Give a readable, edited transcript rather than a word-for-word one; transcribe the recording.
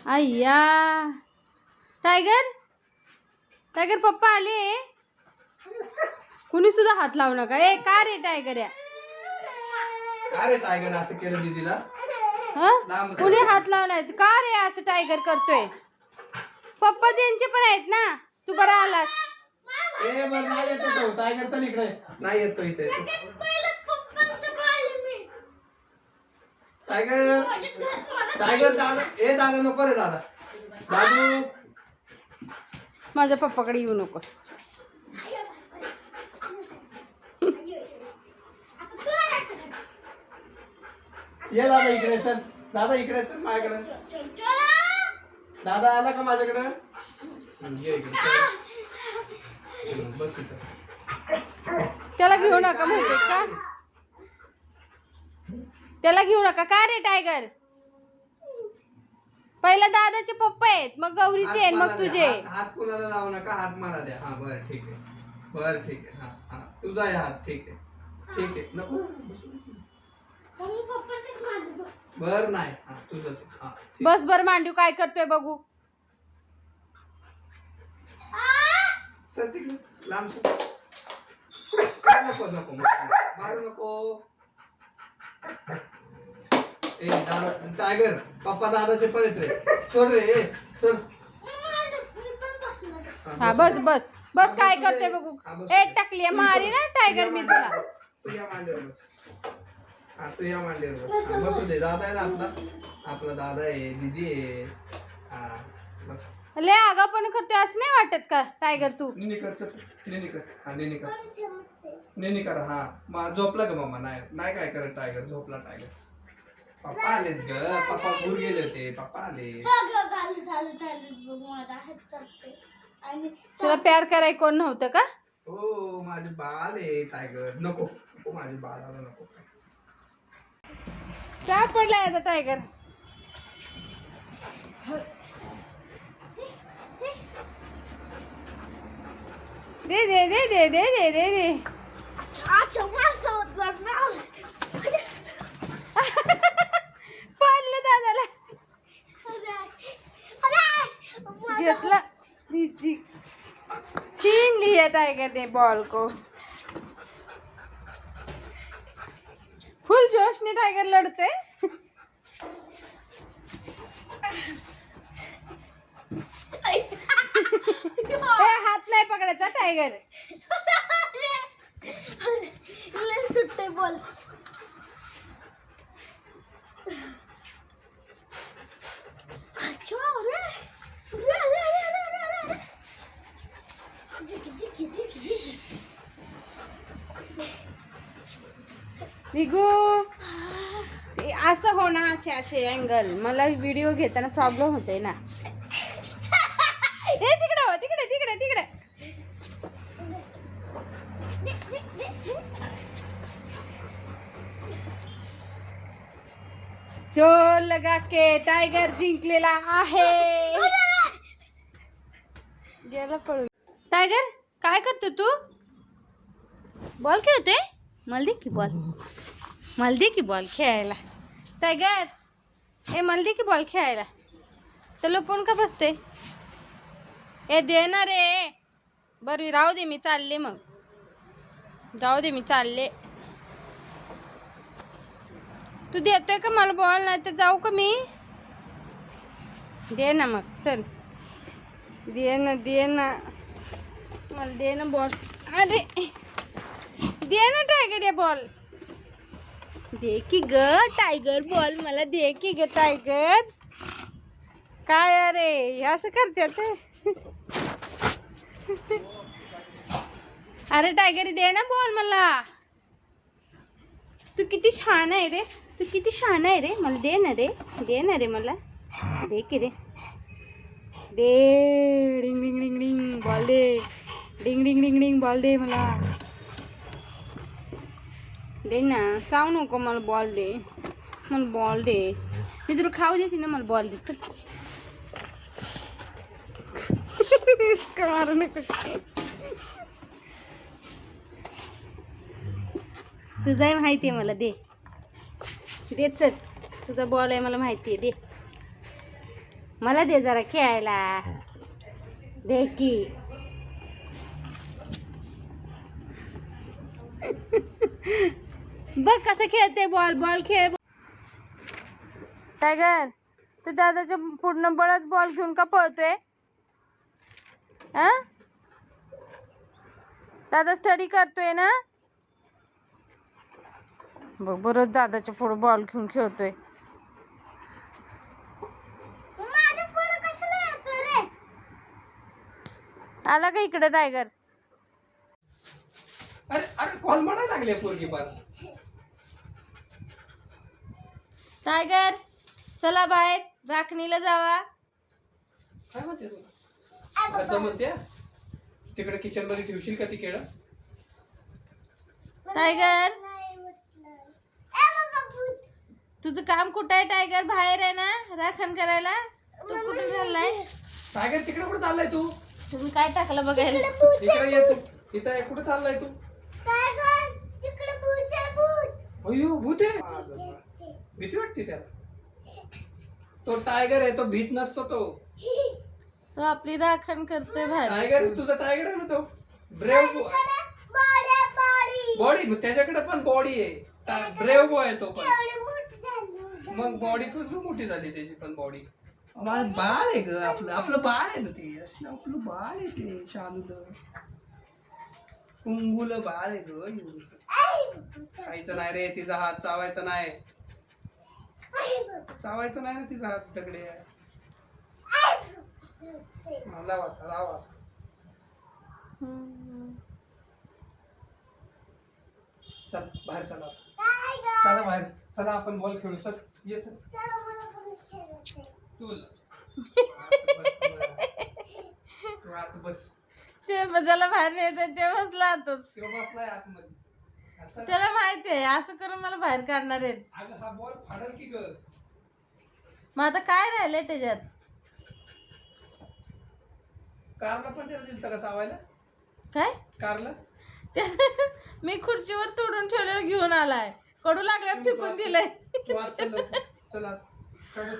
अय्या tiger tiger पप्पा आले. कुणी सुद्धा हात लावू नका. ए का रे टायगर या अरे टायगर असं केलं दीदीला. कुणी हात लावणार का रे असं टायगर करतोय. पप्पा त्यांचे पण आहेत ना. तू बरा आलास. ए बर नाही येतो तो टायगर चल इकडे. नाही येतो इथे टायगर. टायगर दादा ए दादा नको रे दादा. दादू माझ्या पप्पाकडे येऊ नकोस. ये दादा इकडे चल. दादा इकडे चल माझ्याकडे. दादा आला का माझ्याकडे. ये इकडे चल. बस इथं. त्याला घेऊ नका म्हणते का. त्याला घेऊ नका का रे टायगर. पहिला दादाचे पप्पा आहेत मग गौरीचे आहेत मग तुझे. हात कुणाला लावू नका. हात मला द्या. हा बरं ठीक आहे. बरं ठीक आहे. हा हा तुझा आहे हात. ठीक आहे ठीक आहे. नको बर नाही. हा तुझं बस बर मांडू काय करतोय बघू. सर तिकडे लांब सर. नको नको मारू नको. ए दादा टायगर पप्पा दादाचे पण येत रे. सोड रे. ए सर. हा बस बस बस काय करतोय बघू. ए टाकली मारी ना टायगर मी तुला. तू या मांडीवर बस. हा तू या मांडीवर बस. बसू दे. दादा आहे ना आपला. आपला दादा आहे दीदी आहे. हा बस. लय आगा पण करतोय असं नाही वाटत का टायगर तू. निनी कर चल. निनी कर. हा निनी कर. निनी कर. हा मग झोपला का मम्मा. नाही नाही काय करत टायगर. झोपला टायगर. पप्पा आलेच ग. पप्पा दूर गेले होते. पप्पा आले. तुला प्यार कराय कोण नव्हतं का. हो माझे बाल आहे टायगर. नको नको माझे बाळाला नको. काय पडलाय आता टायगर. दे दे दे दे दे दे दे दे. पडलं दादाला. घेतला छीन लिया टाइगर ने बॉल को. फुल जोश ने टाइगर लड़ते. हाथ नाही पकडायचा टायगर. सुट्टे बॉल. विगू असं हो ना. असे असे अँगल मला व्हिडिओ घेताना प्रॉब्लेम होते ना. हे तिकडे हो तिकडे तिकडे तिकडे. जोर लगा के टायगर जिंकलेला आहे. गेला पळून. टायगर काय करतो तू. बॉल खेळते. मला दे की बॉल. मला दे की बॉल खेळायला. टायगर ए मला दे की बॉल खेळायला. तर लपून का बसते. ए दे ना रे. बरं राहू दे मी चालले मग. जाऊ दे मी चालले. तू देतोय का मला बॉल. नाही तर जाऊ का मी. दे ना मग चल. दे ना मला दे ना बॉल. अरे दे ना टायगर या बॉल. दे की ग टायगर बॉल मला दे की ग टायगर. काय अरे असं करतात. अरे टायगर दे ना बॉल मला. तू किती छान आहे रे. तू किती छान आहे रे. मला दे ना रे. दे ना रे मला. दे की रे. दे. डिंग डिंग डिंग डिंग बॉल दे. डिंग डिंग डिंग डिंग बॉल दे मला. दे ना. चावू नको मला बॉल दे. मला बॉल दे. मी तुला खाऊ देते ना. मला बॉल दे चल. मारू नको. तुझंही माहिती आहे मला. दे दे चल. तुझा बॉल आहे मला माहिती आहे. दे मला दे जरा खेळायला. दे की. बघ कसं खेळते बॉल. बॉल खेळ. टायगर तर दादाच्या पूर्ण बळच बॉल घेऊन का पळतोय? हा दादा स्टडी करतोय ना. बघ बरं दादाच्या पुढे बॉल घेऊन खेळतोय. माझ्या पुढे कशाला येतोय रे? आला का इकडे टायगर? अरे अरे कॉल म्हणायला लागले पोरगी पण. टायगर चला बाहेर राखणीला जावा. काय म्हणते तुला? जमते तिकडे किचन मध्ये ठेवशील का ती केळं? टायगर नाही म्हटलं. ए बाबा भूत. तुझं काम कुठं आहे टायगर? बाहेर आहे ना राखण करायला. तू कुठे चाललाय? टायगर तिकडे कुठे चाललाय तू? तुम्ही काय टाकलं बघायला? इकडे ये तू. इथं आहे, कुठे चाललाय तू? काय कर? तिकडे भूत आहे भूत. अय्यो भूत आहे. भीती वाटते त्याला. तो टायगर आहे, तो भीत नसतो तो. तो आपली राखण करतोय बाहेर. टायगर तुझा टायगर आहे ना तो. ब्रेव बाडी बॉडी, मग त्याच्याकडे पण बॉडी आहे. ब्रेव बॉय आहे तो पण. एवढी मोठी झाली. मग बॉडी कसली मोठी झाली त्याची पण बॉडी. माझं बाळ आहे ग. आपलं बाळ आहे ना ते. असलं आपलं बाळ आहे ते. शालूलं कुंगुलं बाळ आहे ग. खायचं नाही रे. तिचा हात चावायचा नाही. चावायचं नाही ना तिचा हात. दगडे लावा लावा. चल बाहेर चला. चला बाहेर चला. आपण बॉल खेळू. चल ये चल. तू आत बस. ते मजाला बाहेर येतं ते बसला आताच. तो बसलाय आतमध्ये. आता त्याला माहिती आहे असं करून मला बाहेर काढणार आहेत. अगं हा बॉल फाडल की ग. मग आता काय राहिलंय त्याच्यात? कारला पण त्याला दिलता का चावायला? काय कारला मी खुर्चीवर तोडून ठेवलेलं घेऊन आलाय. कडू लागल्यात फेकून दिलंय. तू आज चल लवकर. चल आत. काढू.